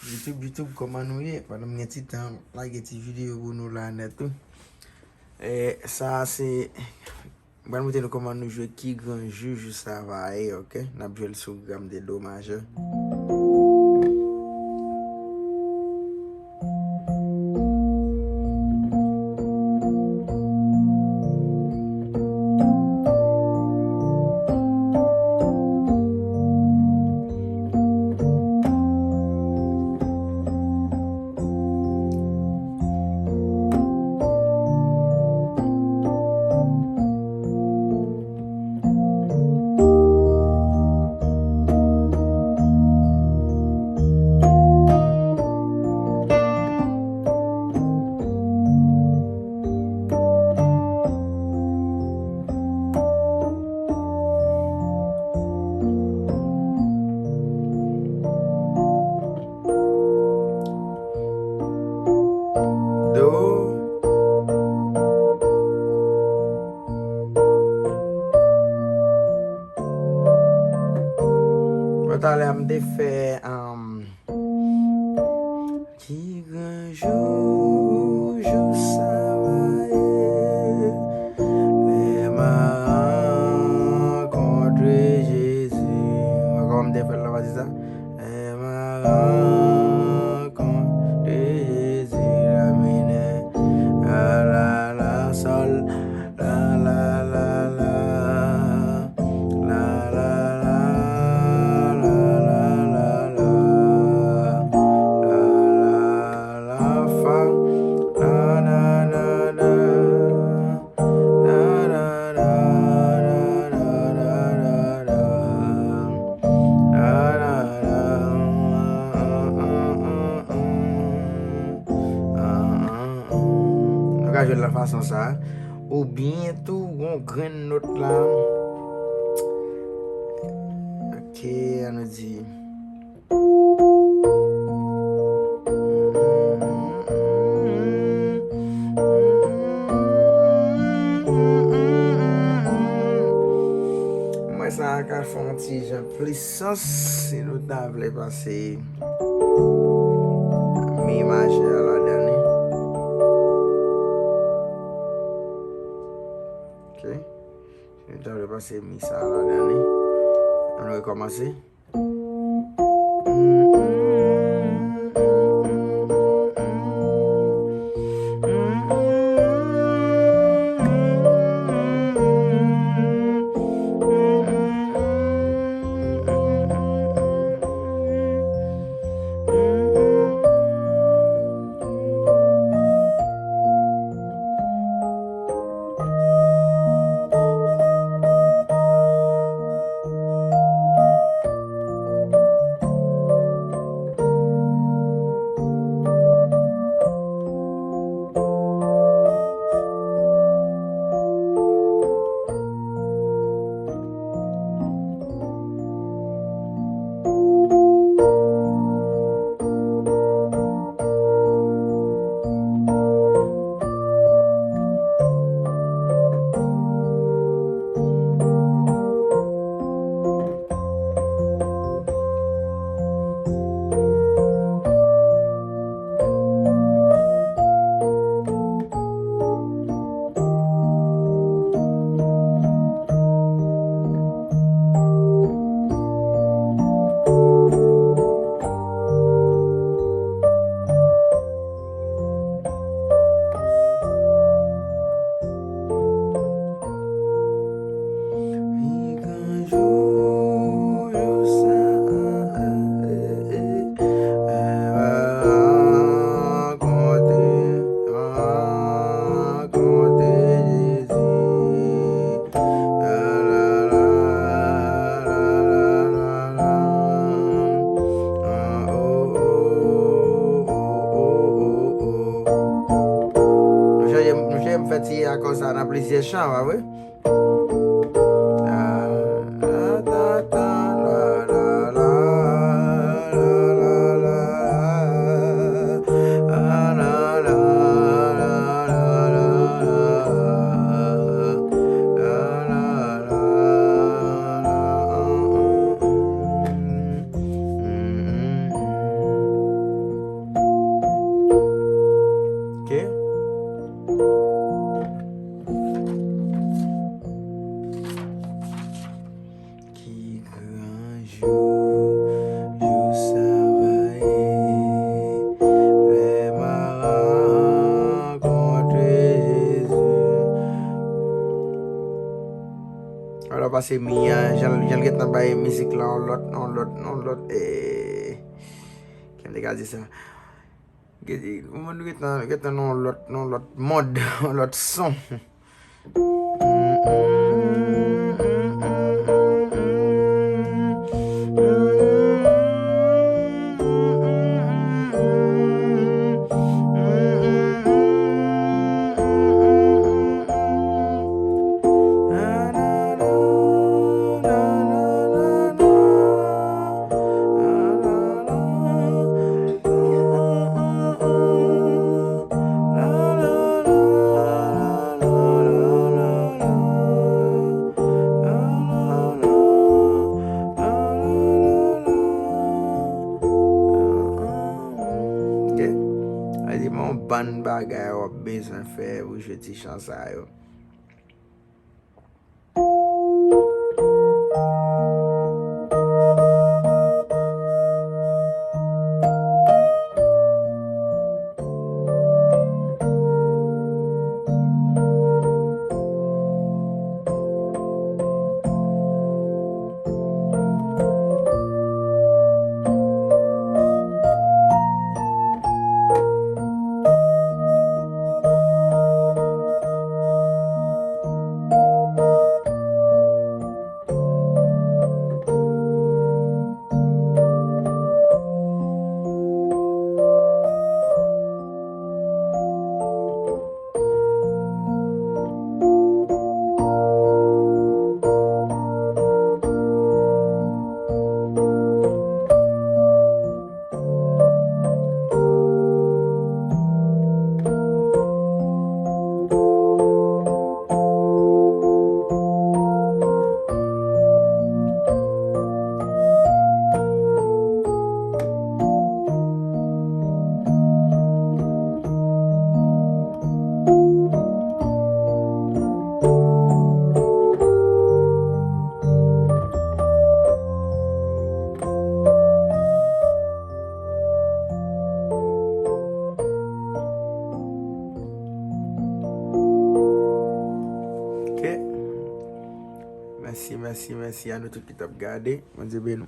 YouTube, koman nou ye? Pwè nan mwen ti tan, like ti video pou nou la net tout. Sa se, ban mwen te nou koman nou jwe ki gran juj sa va ok? Nap jwe l sou gram de dommage. Tale am de fe ki gran jou sa va le ma rencontre Jésus. Comme de fe la va di sa. Le ma rencontre Jésus la mine la sol je la façon ça ou bien tout on grain note là ok on nous dit moi ça a fait un petit genre puissance c'est notable passer mes images la dernière. Je vais passer ça à la dernière. On va commencer. A cosa na plizye chan, va we? passe Mia, j'en get nan bay musique là, on lot, qu'est-ce que dit ça? On get nan lot mode, on lot son. Mon ban bagay wap bezan fè ou jwe ti chansa yo. Merci à nous tous qui t'ont regardé. Mon Dieu, ben nous.